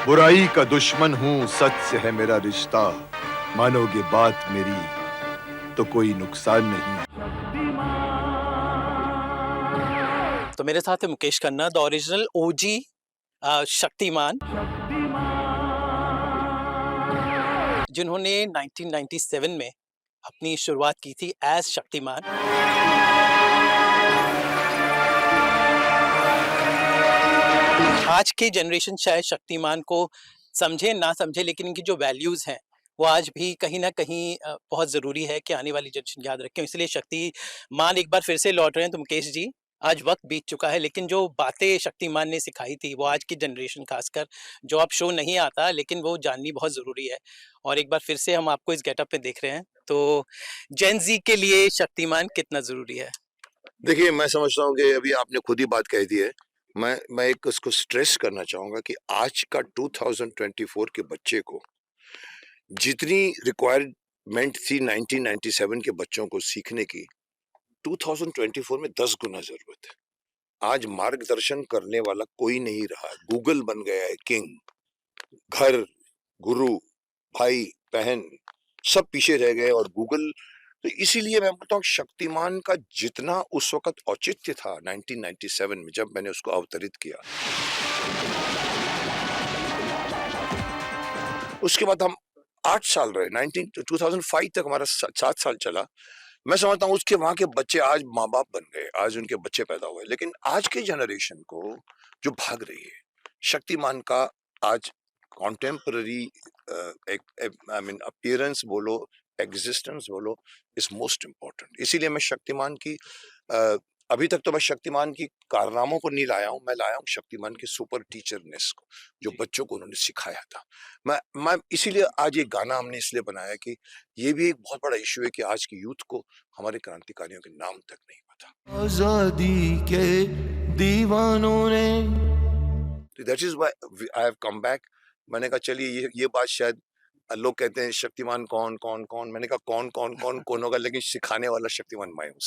बुराई का दुश्मन हूँ, सच से है मेरा रिश्ता। मानोगे बात मेरी तो कोई नुकसान नहीं। तो मेरे साथ है मुकेश खन्ना, द ओरिजिनल ओजी शक्तिमान, जिन्होंने 1997 में अपनी शुरुआत की थी एज शक्तिमान। आज के जनरेशन शायद शक्तिमान को समझे ना समझे, लेकिन इनकी जो वैल्यूज हैं वो आज भी कहीं ना कहीं बहुत जरूरी है कि आने वाली जनरेशन याद रखें। इसलिए शक्तिमान एक बार फिर से लौट रहे हैं। तो मुकेश जी, आज वक्त बीत चुका है, लेकिन जो बातें शक्तिमान ने सिखाई थी वो आज की जनरेशन, खासकर जो अब शो नहीं आता, लेकिन वो जाननी बहुत जरूरी है। और एक बार फिर से हम आपको इस गेटअप में देख रहे हैं, तो जेन जी के लिए शक्तिमान कितना जरूरी है? देखिए, मैं समझता हूँ कि अभी आपने खुद ही बात कह दी है। मैं एक उसको स्ट्रेस करना चाहूँगा कि आज का 2024 के बच्चे को जितनी रिक्वायरमेंट थी 1997 के बच्चों को सीखने की, 2024 में 10 गुना ज़रूरत है। आज मार्गदर्शन करने वाला कोई नहीं रहा है। गूगल बन गया है किंग। घर, गुरु, भाई, बहन सब पीछे रह गए और गूगल। तो इसीलिए मैं बोलता हूँ शक्तिमान का जितना उस वक्त औचित्य था 1997 में जब मैंने उसको अवतरित किया, उसके बाद हम 8 साल रहे, 2005 तक हमारा 7 साल चला। मैं समझता हूँ उसके वहां के बच्चे आज माँ बाप बन गए, आज उनके बच्चे पैदा हुए। लेकिन आज के जनरेशन को जो भाग रही है, शक्तिमान का आज कॉन्टेम्पररी आई मीन अपीयरेंस बोलो, एग्जिस्टेंस बोलो, इज मोस्ट इम्पोर्टेंट। इसीलिए मैं शक्तिमान की अभी तक तो मैं शक्तिमान की कारनामों को नहीं लाया हूँ, मैं लाया हूँ शक्तिमान की सुपर टीचरनेस को, जो बच्चों को उन्होंने सिखाया था। मैं इसीलिए आज ये गाना हमने इसलिए बनाया कि ये भी एक बहुत बड़ा इश्यू है कि आज की यूथ को हमारे क्रांतिकारियों के नाम तक नहीं पता। आजादी के दीवानों ने। That is why I have come back. मैंने कहा चलिए ये बात शायद लोग कहते हैं शक्तिमान कौन कौन कौन, मैंने कहा कौन कौन कौन कौन होगा, लेकिन सिखाने वाला शक्तिमान मैं हूँ।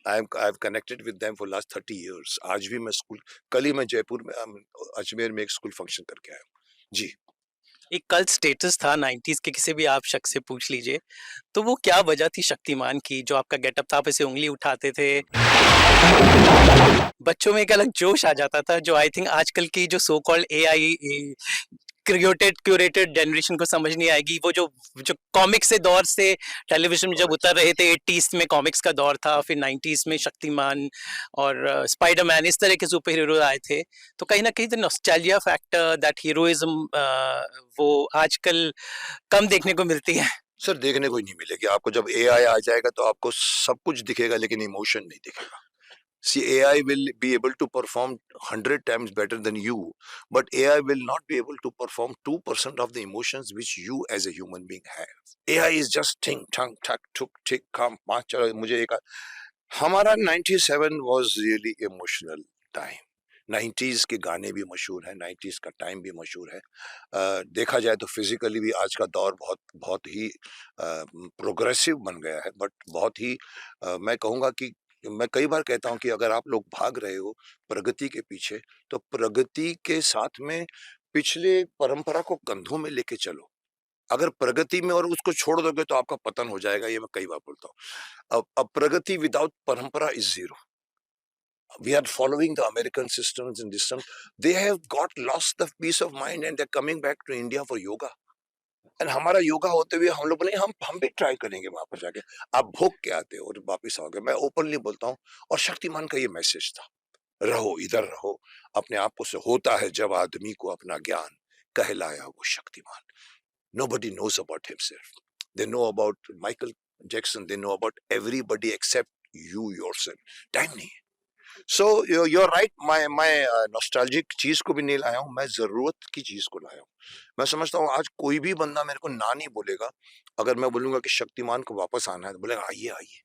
I've connected with them for last 30 years. आज भी मैं स्कूल, कल ही मैं जयपुर में अजमेर में एक स्कूल फंक्शन करके आया हूँ जी। एक कल्ट स्टेटस था 90s के, किसी भी आप शख्स से पूछ लीजिए, तो वो क्या वजह थी शक्तिमान की? जो आपका गेटअप था, आप ऐसे उंगली उठाते थे, बच्चों में एक अलग जोश आ जाता था, जो आई थिंक आजकल की जो so called AI curated generation को समझ नहीं आएगी। वो जो जो कॉमिक्स से दौर से टेलीविजन में जब उतर रहे थे, 80s में कॉमिक्स का दौर था, फिर 90s में शक्तिमान और स्पाइडरमैन, इस तरह के सुपर हीरो आए थे। तो कहीं ना कहीं the nostalgia factor, that heroism, वो आजकल कम देखने को मिलती है। सर, देखने को ही नहीं मिलेगी आपको। जब एआई आ जाएगा तो आपको सब कुछ दिखेगा लेकिन इमोशन नहीं दिखेगा। See, AI will be able to perform 100 times better than you, but AI will not be able to perform 2% of the emotions which you as a human being have. AI is just ting, tang, tak, tuk, tik, kam, पाँच चलो मुझे एक। हमारा 97 was really emotional time. 90s के गाने भी मशहूर हैं, 90s का टाइम भी मशहूर है। देखा जाए तो फिजिकली भी आज का दौर बहुत बहुत ही प्रोग्रेसिव बन गया है, बट बहुत ही मैं कहूँगा कि मैं कई बार कहता हूँ कि अगर आप लोग भाग रहे हो प्रगति के पीछे, तो प्रगति के साथ में पिछले परंपरा को कंधों में लेके चलो। अगर प्रगति में और उसको छोड़ दोगे तो आपका पतन हो जाएगा, ये मैं कई बार बोलता हूँ। अब प्रगति विदाउट परंपरा is zero. We are following the American systems and systems. They have got lost the peace of mind and they're coming back to India for yoga. And हमारा योगा होते हुए हम लोग बोले हम भी ट्राई करेंगे वहां पर जाके। आप भोग के आते हो और वापिस आओगे। मैं ओपनली बोलता हूँ। और शक्तिमान का ये मैसेज था, रहो इधर रहो, अपने आप को से होता है जब आदमी को अपना ज्ञान, कहलाया वो Shaktimaan. Nobody knows about himself. They know about Michael Jackson. They know about everybody except you yourself. Time नहीं है। So you're right. मैं नॉस्टैल्जिक चीज को भी नहीं लाया हूँ, मैं जरूरत की चीज को लाया हूँ। मैं समझता हूँ आज कोई भी बंदा मेरे को ना नहीं बोलेगा अगर मैं बोलूंगा कि शक्तिमान को वापस आना है, तो बोलेगा आइए आइए,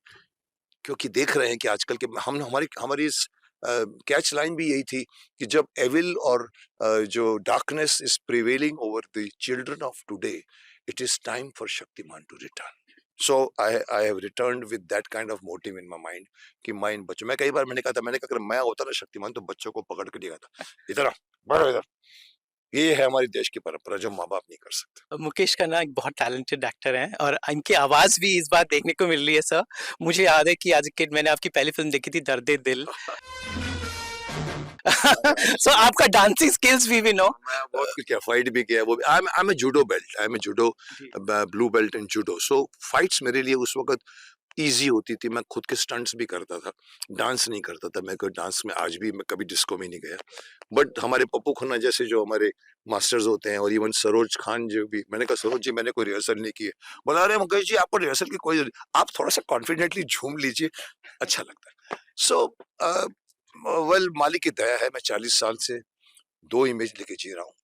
क्योंकि देख रहे हैं कि आजकल के हम हमारी इस कैच लाइन भी यही थी कि जब एविल और जो darkness is prevailing over the children of today, it is time for Shaktimaan to return. So I have returned with that kind of motive in my mind कि मैं इन बच्चों, मैं कई बार मैंने कहा था, मैंने कहा अगर मैं होता ना शक्तिमान तो बच्चों को पकड़ के दिया था, इधर आ, बढ़ो इधर। ये है हमारी देश की परंपरा जो माँ बाप नहीं कर सकते। मुकेश खन्ना एक बहुत टैलेंटेड एक्टर हैं और इनकी आवाज भी इस बार देखने को मिल रही है सर। मुझे याद है कि एज अ किड मैंने आपकी पहली फिल्म देखी थी दर्द दिल। सो आपका डांसिंग स्किल्स भी नो। मैं बहुत कुछ किया, फाइट भी किया, वो I am a judo belt, I am a judo blue belt in judo. So fights मेरे लिए उस वक्त इजी होती थी, मैं खुद के स्टंट्स भी करता था, डांस नहीं करता था मैं, कोई डांस में आज भी मैं कभी डिस्को में नहीं गया। बट हमारे पप्पू खन्ना जैसे जो हमारे मास्टर्स होते हैं, और इवन सरोज खान जो भी, मैंने कहा सरोज जी मैंने कोई रिहर्सल नहीं की है, बोला अरे मुकेश जी आपको रिहर्सल की कोई, आप थोड़ा सा कॉन्फिडेंटली झूम लीजिए, अच्छा लगता है। सो वेल मालिक की दया है, मैं 40 साल से 2 इमेज लेके जी रहा हूँ।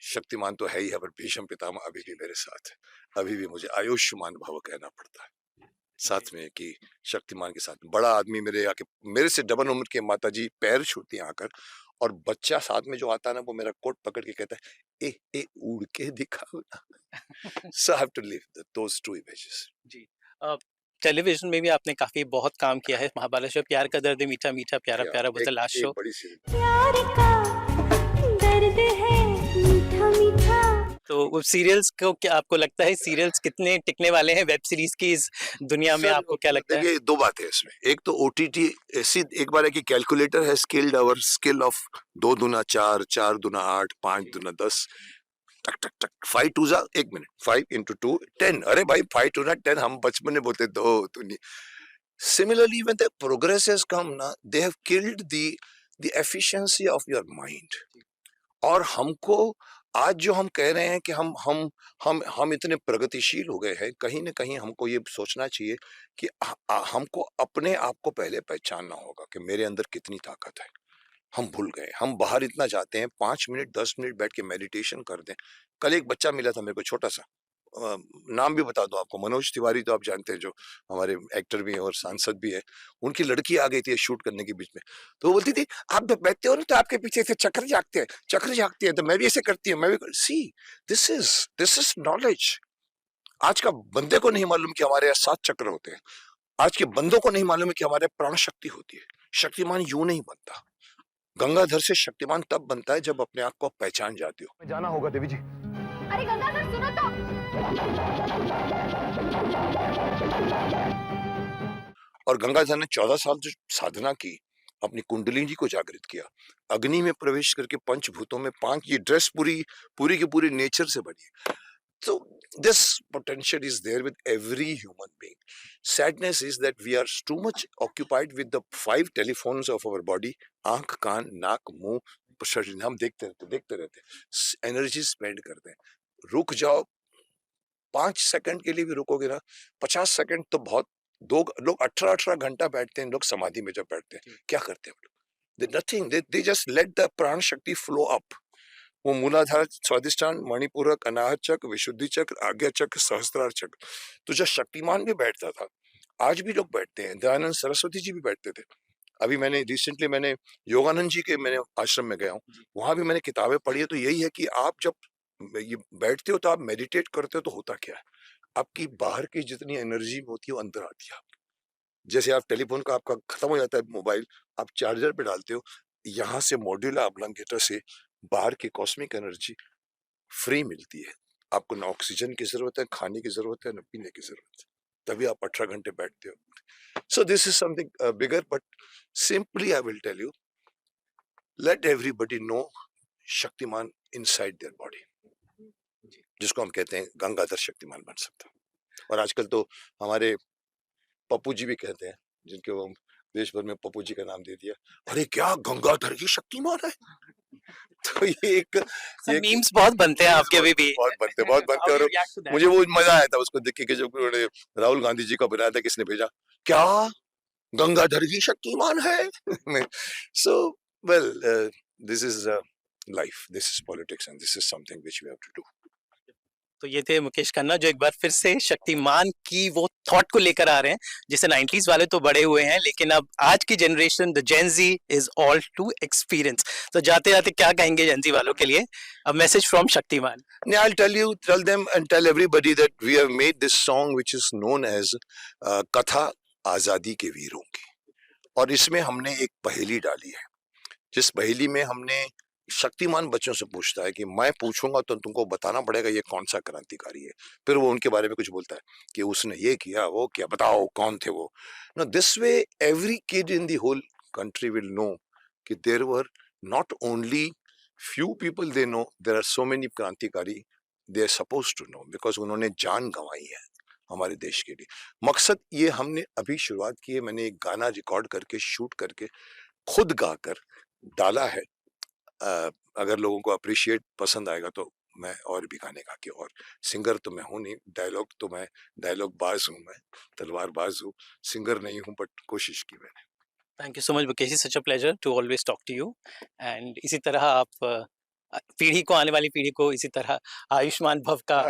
शक्तिमान तो है ही है, पर भीष्म पितामह अभी भी मेरे साथ है, अभी भी मुझे आयुष्मान भव कहना पड़ता है साथ में, कि शक्तिमान के साथ बड़ा आदमी मेरे आके, मेरे से डबल उम्र के माता जी पैर छूती हैं आकर, और बच्चा साथ में जो आता है ना वो मेरा कोट पकड़ के कहता है ए उड़ के दिखाओ ना। So I have to live those two images. जी। टेलीविजन में भी आपने काफी बहुत काम किया है, महाभारत शो, प्यार का दर्द मीठा मीठा प्यारा प्यारा वाज द लास्ट शो। बड़ी सी प्यार का दर्द है मीठा मीठा। तो वो सीरियल्स को क्या आपको लगता है, सीरियल्स कितने टिकने वाले हैं वेब सीरीज की इस दुनिया में, आपको क्या लगता है? देखिए दो बातें हैं इसमें, एक तो ओटीटी ऐसी एक बार है कि कैलकुलेटर है स्किल्ड आवर स्किल ऑफ 2 दूना 4, 4 दूना 8, 5 दूना 10, टक टक टक, 5 टू जा 1 मिनट, 5 into 2 10, अरे भाई 5 टू ना 10, हम बचपन में बोलते 2 तो नहीं। Similarly when the progress has come ना, they have killed the efficiency of your mind। और हमको आज जो हम कह रहे हैं कि हम इतने प्रगतिशील हो गए हैं, कहीं ना कहीं हमको ये सोचना चाहिए कि हमको अपने आप को पहले पहचानना होगा कि मेरे अंदर कितनी ताकत है। हम भूल गए, हम बाहर इतना जाते हैं, 5 मिनट 10 मिनट बैठ के मेडिटेशन कर दें। कल एक बच्चा मिला था मेरे को छोटा सा, नाम भी बता दो आपको, मनोज तिवारी तो आप जानते हैं जो हमारे एक्टर भी हैं और सांसद भी है, उनकी लड़की आ गई थी शूट करने के बीच में, तो वो बोलती थी आप जब बैठते हो ना तो आपके पीछे से चक्र जागते हैं, तो मैं भी ऐसे करती हूँ, मैं भी सी दिस इज नॉलेज। आज का बंदे को नहीं मालूम कि हमारे 7 चक्र होते हैं, आज के बंदों को नहीं मालूम है कि हमारे प्राण शक्ति होती है। शक्तिमान यूं नहीं बनता, गंगाधर से शक्तिमान तब बनता है जब अपने आप को आप पहचान जाते हो। जाना होगा देवी जी। अरे गंगाधर सुनो तो। और गंगाधर ने 14 साल जो साधना की, अपनी कुंडलिनी को जागृत किया, अग्नि में प्रवेश करके पंचभूतों में 5, ये ड्रेस पूरी की पूरी नेचर से बनी है। So this potential is there with every human being. Sadness is that we are too much occupied with the 5 telephones of our body, आंख कान नाक मुंह शरीर, हम देखते रहते, एनर्जी स्पेंड करते हैं। रुक जाओ, 5 सेकंड के लिए भी रुकोगे ना, 50 सेकंड तो बहुत। दो लोग 18 घंटा बैठते हैं, लोग समाधि में जब बैठते हैं क्या करते हैं लोग? Nothing, they just let the प्राण शक्ति फ्लो अप। वो मूलाधार, स्वादिष्ठान, मणिपूरक, अनाहत चक्र, विशुद्धि चक्र, आज्ञा चक्र, सहस्त्रार चक्र। तो जब शक्तिमान भी बैठता था, आज भी लोग बैठते हैं, दयानंद सरस्वती जी भी बैठते थे। अभी मैंने रिसेंटली मैंने योगानंद जी के मैंने आश्रम में गया हूँ, वहां भी मैंने किताबें पढ़ी है, तो यही है कि आप जब ये बैठते हो तो आप मेडिटेट करते हो तो होता क्या है, आपकी बाहर की जितनी एनर्जी होती है वो अंदर आती है। जैसे आप टेलीफोन का आपका खत्म हो जाता है मोबाइल, आप चार्जर पे डालते हो, यहाँ से मॉड्यूलर ऑब्लंगेटर से बाहर की कॉस्मिक एनर्जी फ्री मिलती है। आपको ना ऑक्सीजन की जरूरत है, खाने की जरूरत है, ना पीने की जरूरत है, तभी आप 18 घंटे बैठते हो। So this is something bigger, but simply I will tell you, let everybody know Shaktimaan inside their body, जिसको हम कहते हैं गंगाधर शक्तिमान बन सकता है। और आजकल तो हमारे पप्पू जी भी कहते हैं, जिनको हम देश भर में पप्पू जी का नाम दे दिया, अरे क्या गंगाधर जी शक्तिमान है। तो ये मीम्स बहुत बनते हैं आपके अभी भी। बहुत बनते और मुझे वो मजा आया था उसको देख के, जब उन्होंने राहुल गांधी जी का बनाया था, किसने भेजा, क्या गंगाधर जी शक्तिमान है। So well this is life, this is politics and this is something which we have to do. तो ये थे मुकेश खन्ना जो एक बार फिर से शक्तिमान की वो थॉट को लेकर आ रहे हैं जिसे 90s वाले तो बड़े हुए हैं लेकिन अब आज की generation the Gen Z is all to experience. तो जाते जाते क्या कहेंगे जेन जी वालों के लिए, a message from Shaktimaan. Yeah, I'll tell them and tell everybody that we have made this song which is known as कथा आजादी के वीरों की, और इसमें हमने एक पहेली डाली है। जिस पहेली में हमने शक्तिमान बच्चों से पूछता है कि मैं पूछूंगा तो तुमको बताना पड़ेगा ये कौन सा क्रांतिकारी है, फिर वो उनके बारे में कुछ बोलता है कि उसने ये किया वो किया, बताओ कौन थे वो। Now this way every kid in the whole country will know कि there were not only few people they know, there are so many क्रांतिकारी they are supposed to know because उन्होंने जान गंवाई है हमारे देश के लिए। मकसद ये हमने अभी शुरुआत की है, मैंने एक गाना रिकॉर्ड करके शूट करके खुद गाकर डाला है। अगर लोगों को अप्रिशिएट पसंद आएगा तो मैं और भी गाने गा के, और सिंगर तो मैं हूँ नहीं, डायलॉग बाज हूँ, मैं तलवार बाज हूँ, सिंगर नहीं हूँ, बट कोशिश की मैंने। Thank you so much Mukesh, such a pleasure to always talk to you. And इसी तरह आप पीढ़ी को, आने वाली पीढ़ी को इसी तरह आयुष्मान भव का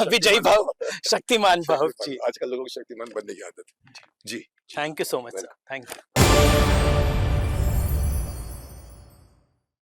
विजयी भव, शक्तिमान भव जी। आजकल लोगों को शक्तिमान बनने की आदत है जी। Thank you so much sir, thank you.